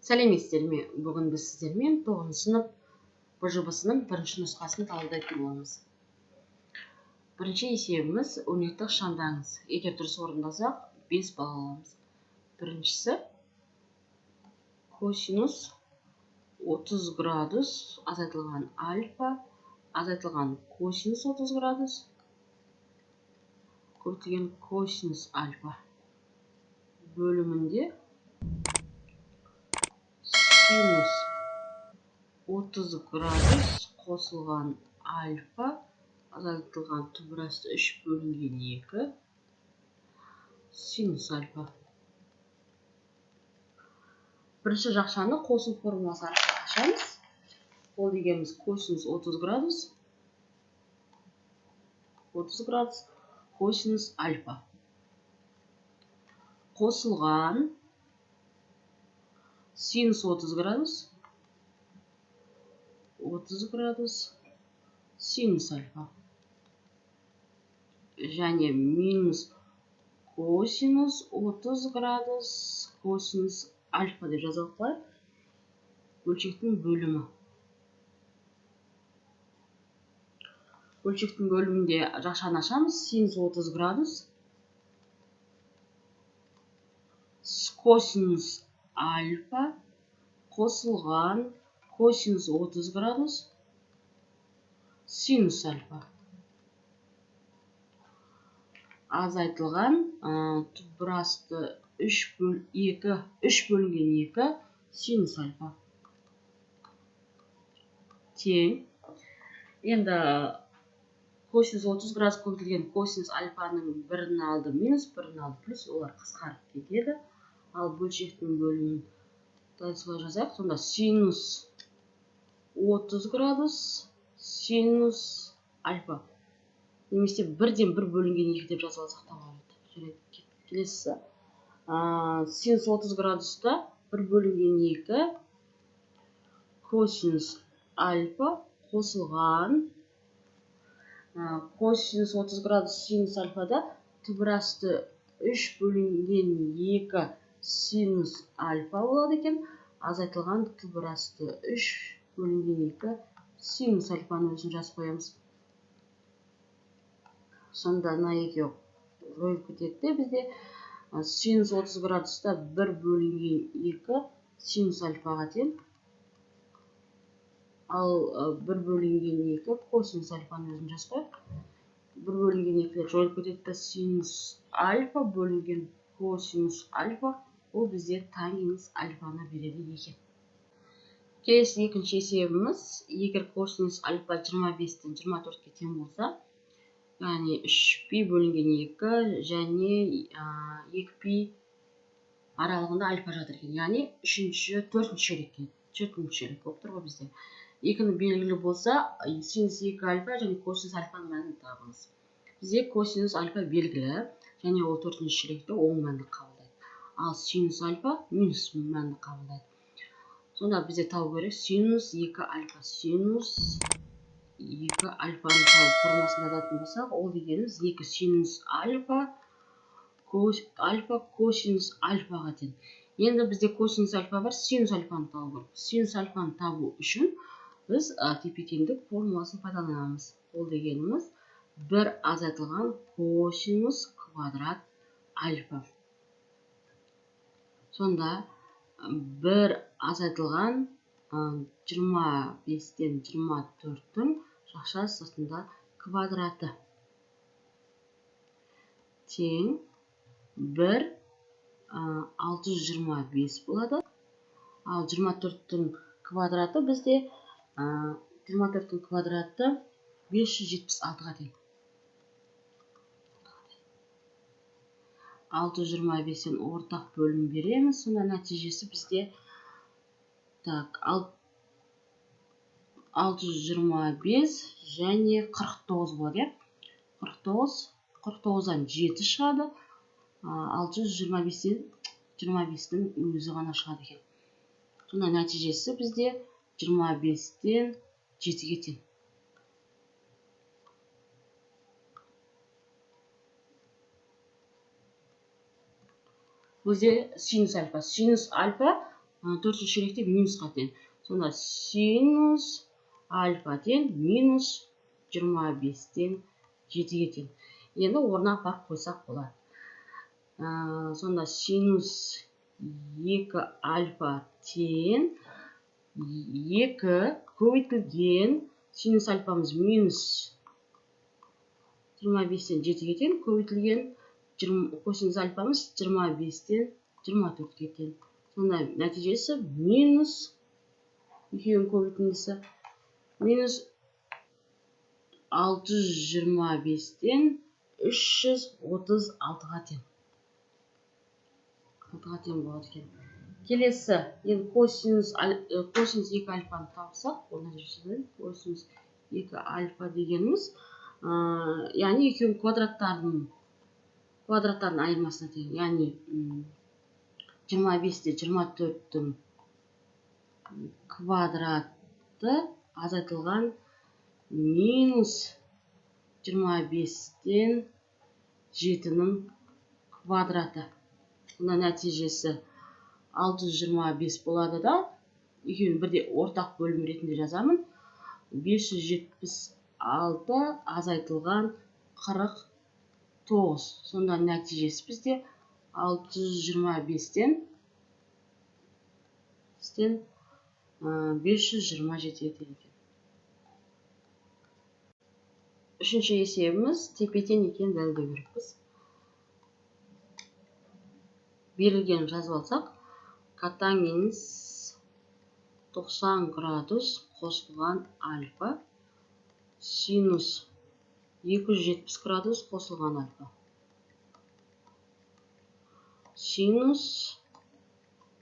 Сәлеметсіздер ме? Бүгін біз сіздермен 9 сынып БЖБ-сының бірінші нұсқасын талдайтын боламыз. Бірінші есебіміз өрнекті ықшамдаңыз. Егер дұрыс орындасақ, 5 балл аламыз. Біріншісі косинус 30 градус азайтылған альфа азайтылған косинус 30 градус көбейтілген косинус альфа бөлімінде синус 30 градус қосылған альфа азайтылған түбірасты 3 бөлінген 2 синус альфа. Бірінші жақшаны қосу формуласы арқылы ашамыз. Ол дегеніміз косинус 30 градус косинус альфа қосылған синус 30 градус синус альфа және минус косинус 30 градус косинус альфа деп жазылып қалайық. Бөлшектің бөлімі. Бөлшектің бөлімінде жақшаны ашамыз. Синус 30 градус косинус альфа қосылған косинус 30 градус синус альфа азайтылған түбірасты 3 бөлінген 2 синус альфа тең. Енді косинус 30 градус көбейтілген косинус альфаның бірін алды минус, бірін алды плюс, олар қысқарып кетеді. Ал бөлшектің бөлімін солай жазайық. Сонда синус 30 градус синус альфа немесе бірден бір бөлінген 2 деп жазып алсақ та болады. Келесі синус 30 градуста бір бөлінген 2 косинус альфа қосылған косинус 30 градус синус альфада түбірасты 3 бөлінген 2 синус альфа болады екен. Азайтылған түбірасты 3 бөлінген 2 синус альфаны өзін жазып қоямыз. Сонда мына екеуі жойылып кетеді. Бізде синус 30 градуста 1 бөлінген 2 синус альфаға тең. Ал 1 бөлінген 2 косинус альфаны өзін жазып қояйық. 1 бөлінген 2 жойылып кетеді. Синус альфа бөлінген косинус альфа ол бізде тангенс альфаны береді екен. Келесі екінші есебіміз, егер косинус альфа 25-тен 24-ке тең болса, яғни 3π бөлінген 2 және 2π аралығында альфа жатыр екен. Яғни 4-ші ширек болып тұр ғой бізде. 2-ні белгілі болса, синус 2 альфа және косинус альфаның мәнін табыңыз. Бізде косинус альфа белгілі және ол 4-ші ширекте оң мәнді қабылдайды. Ал синус альфа минус мәнді қабылдайды. Сонда бізде табу керек синус 2 альфа. Синус 2 альфаны табу формуласын жазатын болсақ, ол дегеніміз 2 синус альфа косинус альфаға тең. Енді бізде косинус альфа бар, синус альфаны табу керек. Синус альфаны табу үшін біз тепе-теңдік формуласын пайдаланамыз. Ол дегеніміз 1 азайтылған косинус квадрат альфа. Сонда 1 азайтылған 25-тен 24-тің жақша сыртында квадраты тең 1 625 болады. Ал 24-тің квадраты бізде 24-тің квадраты 576-ға тең. 625-тен ортақ бөлім береміз. Сонда нәтижесі бізде 625 және 49 болады. 49-дан 7 шығады. 625-тен 25-тің өзі ғана шығады екен. Сонда нәтижесі бізде 25-тен 7-ге тең. Бізде синус альфа төртінші ширекте минусқа тең. Сонда синус альфа тең минус 25-тен 7-ге тең. Енді орнына апарып қойсақ болады. Сонда синус 2 альфа тең 2 көбейтілген синус альфамыз минус 25-тен 7-ге тең, көбейтілген косинус альфамыз 25-тен 24-ге тең. Сонда нәтижесі минус екеуінің көбейтіндісі минус 625-тен 336-ға тең. 6-ға тең болады екен. Келесі, енді косинус 2 альфаны тапсақ, ол нәтижесі косинус 2 альфа дегеніміз, яғни екеуінің квадраттардың айырмасына тең. Яғни 25-те 24-тің квадраты азайтылған минус 25-тен 7-нің квадраты. Бұна нәтижесі 625 болады да, екеуін бірде ортақ бөлім ретінде жазамын. 576 азайтылған 49. Сонда нәтижесі бізде 625-тен 527 екен. Үшінші есебіміз тепе-тең екенін дәлелдеу керекпіз. Берілген жазып алсақ, котангенс 90 градус қосылған альфа синус 270 градус қосылған альфа. Синус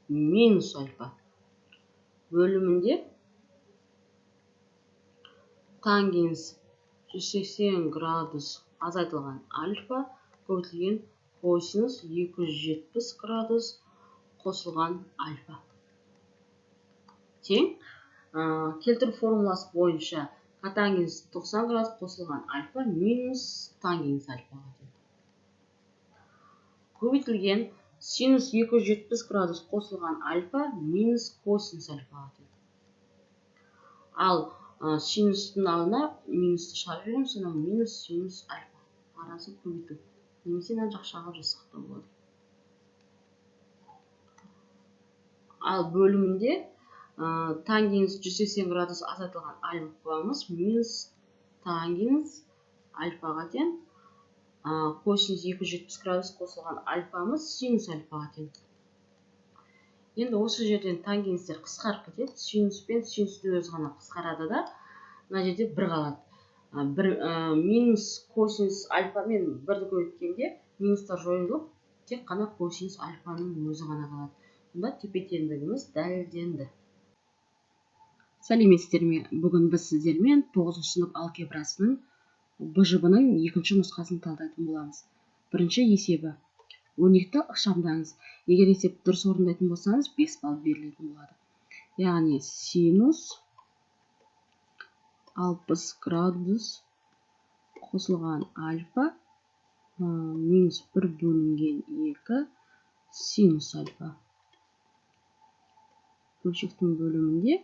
минус альфа бөлімінде тангенс 180 градус азайтылған альфа көбейтілген косинус 270 градус қосылған альфа. Тең, келтіру формуласы бойынша котангенс 90 градус қосылған альфа минус тангенс альфаға тең. Көбейтілген синус 270 градус қосылған альфа минус косинус альфаға тең. Ал синустың алдына минусты шығарып жіберемін, сонда минус синус альфа. Арасын көбейту. Немесе жақшаға жасақ та болады. Ал бөлімінде тангенс 180 градус азайтылған альфамыз минус тангенс альфаға тең. Косинус 270 градус қосылған альфамыз синус альфаға тең. Енді осы жерден тангенстер қысқарып кетеді. Синус пен синустың өзі ғана қысқарады да, мына жерде бір қалады. Минус косинус альфа мен бірді көбейткенде минустар жойылып, тек қана косинус альфаның өзі ғана қалады. Бұнда тепе-теңдігіміз дәлелденді. Сәлеметсіздер ме? Бүгін біз сіздермен 9-шы сынып алгебрасының БЖБ-ның екінші нұсқасын талдайтын боламыз. Бірінші есебі. Өрнекті ықшамдаңыз. Егер есеп дұрыс орындайтын болсаңыз, 5 балл берілетін болады. Яғни синус 60 градус қосылған альфа минус 1 бөлінген 2 синус альфа. Бөлшектің бөлімінде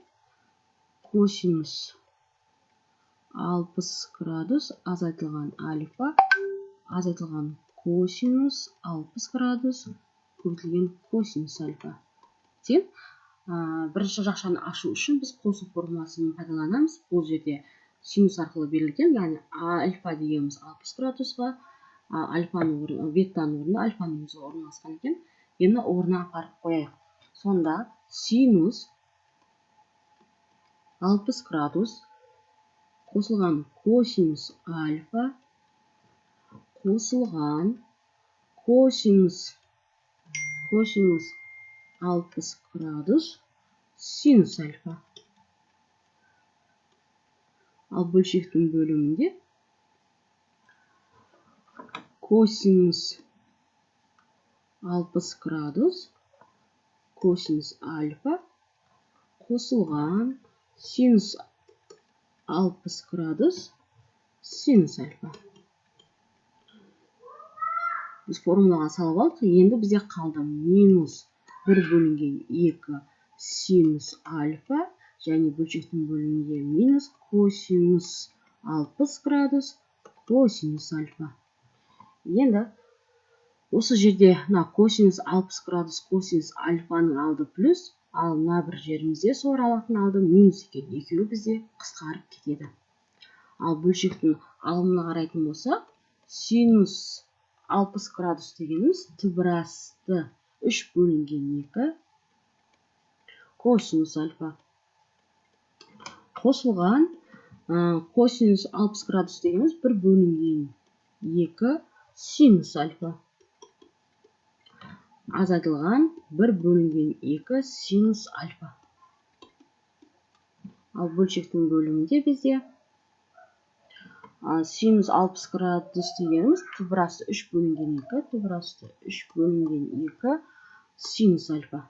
косинус 60 градус азайтылған альфа азайтылған косинус 60 градус көбейтілген косинус альфа. Тең, бірінші жақшаны ашу үшін біз қосу формуласын пайдаланамыз. Бұл жерде синус арқылы берілген, яғни альфа дегеніміз 60 градусқа, беттаның орнында альфаның өзі орналасқан екен. Енді орнына апарып қояйық. Сонда синус 60 градус қосылған косинус альфа қосылған косинус 60 градус синус альфа. Ал бөлшектің бөлімінде косинус 60 градус косинус альфа қосылған синус 60 градус синус альфа. Біз формулаға салып алдық. Енді бізде қалды минус 1 бөлінген 2 синус альфа және бөлшектің бөлімінде минус косинус 60 градус косинус альфа. Енді осы жерде косинус 60 градус косинус альфаның алды плюс, ал бір жерімізде сол аралықтың алды минус екен. Екеуі бізде қысқарып кетеді. Ал бөлшектің алымына қарайтын болсақ, синус 60 градус дегеніміз түбірасты 3 бөлінген 2 косинус альфа. Қосылған косинус 60 градус дегеніміз 1 бөлінген 2 синус альфа. Азайтылған 1 бөлінген 2 синус альфа. Ал бөлшектің бөлімінде бізде синус 60 градус дегеніміз түбірасты 3 бөлінген 2, түбірасты 3 бөлінген 2 синус альфа.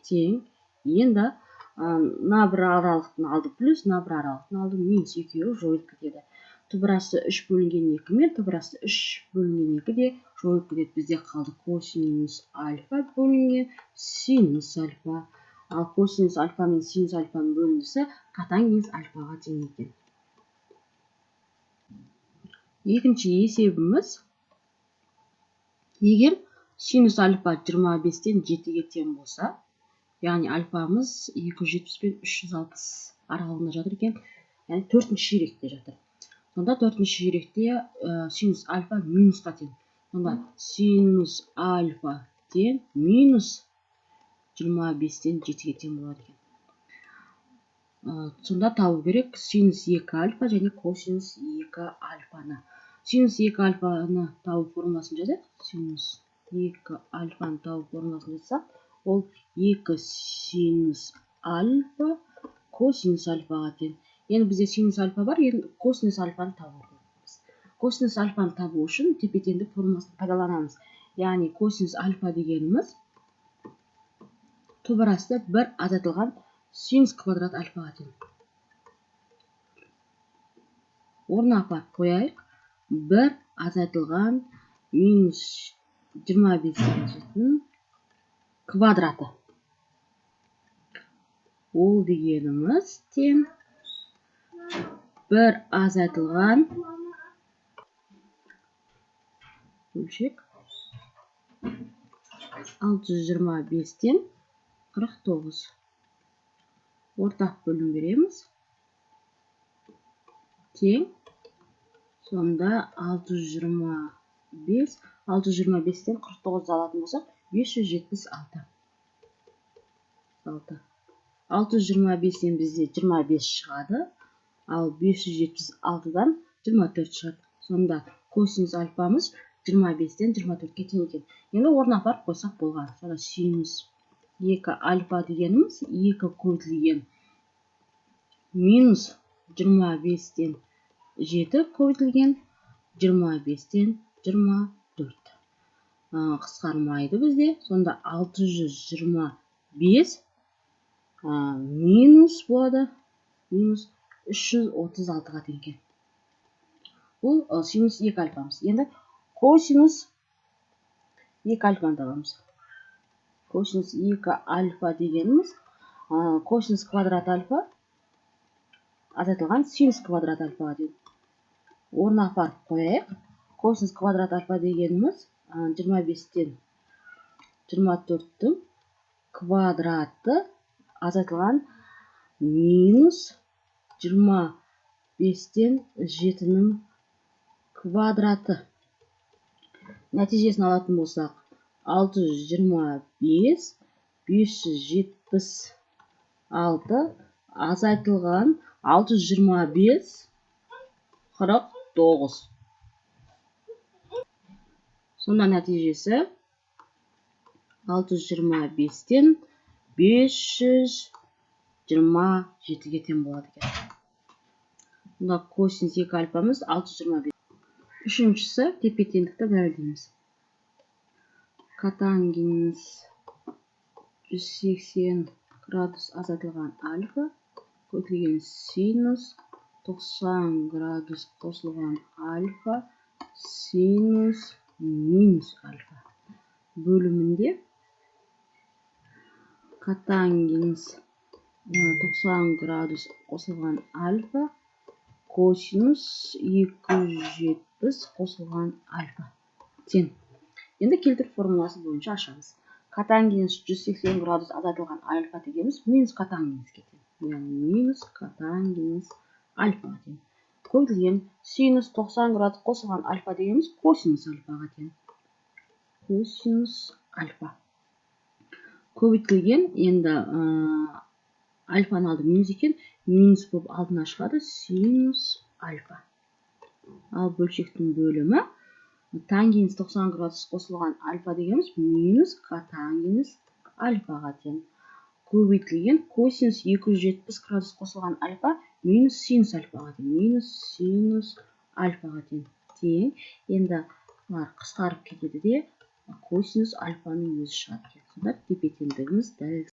Тең. Енді бір аралықтың алды плюс, бір аралықтың алды минус, екеуі жойылып кетеді. Түбірасты 3 бөлінген 2 мен түбірасты 3 бөлінген 2 де жойылып кетеді. Бізде қалды косинус альфа бөлінген синус альфа. Ал косинус альфа мен синус альфаның бөліндісі қатаң емес альфаға тең екен. Екінші есебіміз, егер синус альфа 25-тен 7-ге тең болса, яғни альфамыз 270 пен 360 аралығында жатыр екен, яғни 4-ші ширекте жатыр. Сонда 4-ші ширекте синус альфа минусқа тең. Сонда синус альфа тең минус 25-тен 7-ге тең болады екен. Сонда табу керек синус 2 альфа және косинус 2 альфаны. Синус 2 альфаны табу формуласын жазайық. Синус 2 альфаны табу формуласын жазсақ, ол 2 синус альфа косинус альфаға тең. Енді бізде синус альфа бар, енді косинус альфаны табу керекпіз. Косинус альфаны табу үшін тепе-теңдік формуласын пайдаланамыз. Яғни косинус альфа дегеніміз түбірасты 1 азайтылған синус квадрат альфаға тең. Орнына апарып қояйық. 1 азайтылған минус 25-тің квадраты. Ол дегеніміз тең 1 азайтылған бөлшек 625-тен 49. Ортақ бөлім береміз. Тең. Сонда 625-тен 49 алатын болсақ, 576. 625-тен бізде 25 шығады, ал 576-дан 24 шығады. Сонда косинус альфамыз 25-тен 24-ке тең екен. Енді орнына апарып қойсақ болған. Сонда синус 2 альфа дегеніміз 2 көбейтілген минус 25-тен 7 көбейтілген 25-тен 24. Қысқармайды бізде. Сонда 625 минус болады. Минус 336-ға тең екен. Бұл синус 2 альфамыз. Енді косинус 2 альфаны табамыз. Косинус 2 альфа дегеніміз косинус квадрат альфа азайтылған синус квадрат альфаға тең. Орнына апарып қояйық. Косинус квадрат альфа дегеніміз 25-тен 24-тің квадраты азайтылған минус 25-тен 7-нің квадраты. Нәтижесін алатын болсақ, 625, 576 азайтылған 625, 49. Сонда нәтижесі 625-тен 527-ге тең болады екен. Сонда косинус 2 альфамыз 625. Үшіншісі тепе-теңдікті дәлелдейміз. Котангенс 180 градус азайтылған альфа көбейтілген синус 90 градус қосылған альфа синус минус альфа бөлімінде Котангенс 90 градус қосылған альфа косинус 270 қосылған альфа тең. Енді келтір формуласы бойынша ашамыз. Котангенс 180 градус азайтылған альфа дегеніміз минус котангенске тең. Яғни минус котангенс альфаға тең. Көбейтілген синус 90 градус қосылған альфа дегеніміз косинус альфаға тең. Косинус альфа. Көбейтілген енді альфаны алды минус екен, минус болып алдына шығады синус альфа. Ал бөлшектің бөлімі тангенс 90 градус қосылған альфа дегеніміз минус котангенс альфаға тең. Көбейтілген косинус 270 градус қосылған альфа минус синус альфаға тең. Минус синус альфаға тең. Енді қысқарып кетеді де косинус альфаның өзі шығады. Сонда тепе-теңдігіміз дәл